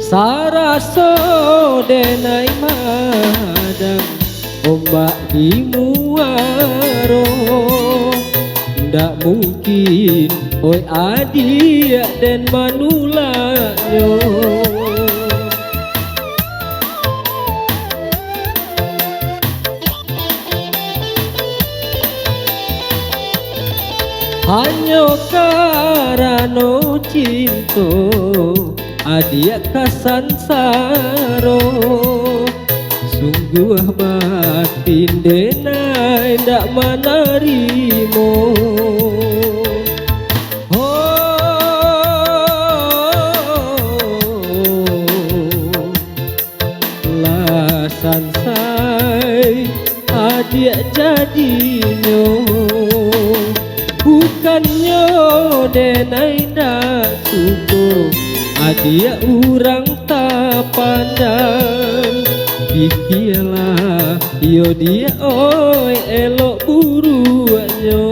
Saraso denai madang ombak di muaro. Ndak mungkin oi adia den manulanyo. Hanya karano cinto adia kasansaro. Sungguh batin denai ndak manarimo. Sansai adia jadinyo. Bukannya denai ndak suko adia urang tak pandang. Pikirlah yo dia oi elok buruanyo.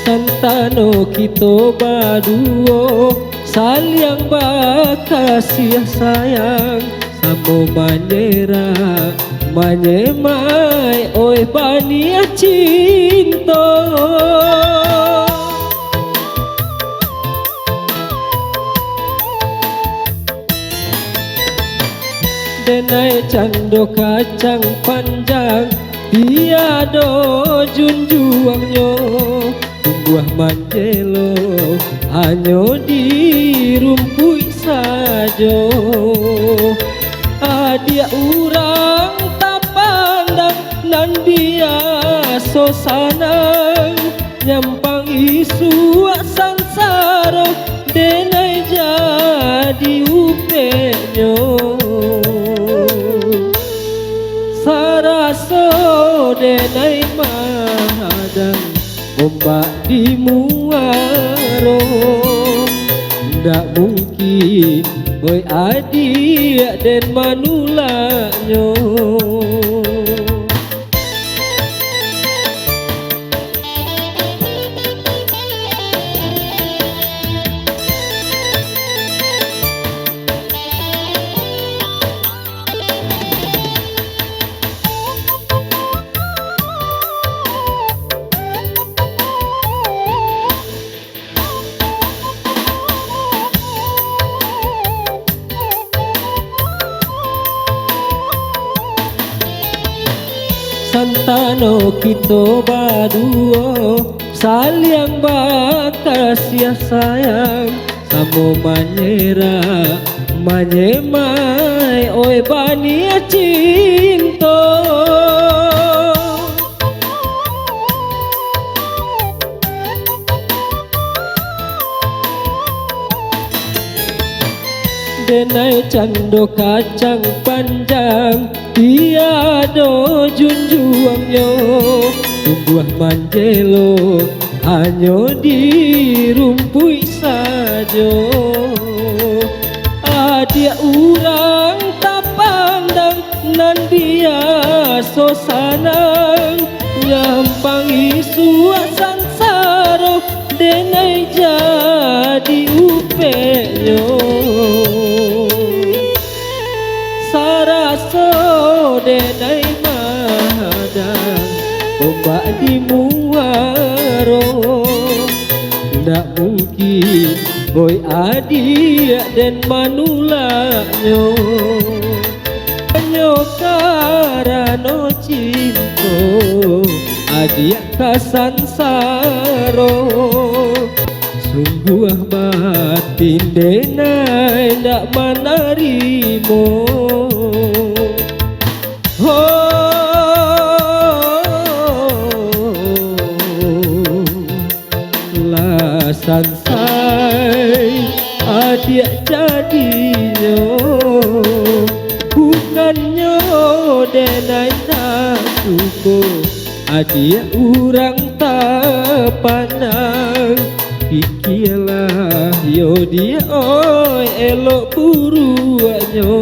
Santano kita baduo saling bakasih sayang. Samo manera manyemai oi pania cinta. Denai cando kacang panjang tiado junjuangnya. Buah manjelo hanya dirumpui saja. Adia urang tak pandang nan dia so sanang. Nyampang isu sansaro denai jadi upenyo. Saraso denai madang ombak di muaro. Ndak mungkin boy adia den manulanyo. Santano kita baduo saling bakasih sayang. Samo manyera manyemai oi bania cinta. Denai cando kacang panjang tiado junjuangnya. Buah manjelo hanya dirumpui saja. Adia urang tak pandang nan dia so sanang. Nyampang isu sansaro denai jadi upenyo. Saraso denai madang ombak di muaro. Ndak mungkin boy adia den manulanyo. Hanya karano cinta adia kasansaro. Sungguh batin denai ndak manarimo. Sansai adia jadi suko adia urang tak pandang. Pikirlah yo dia oi elok buruanyo.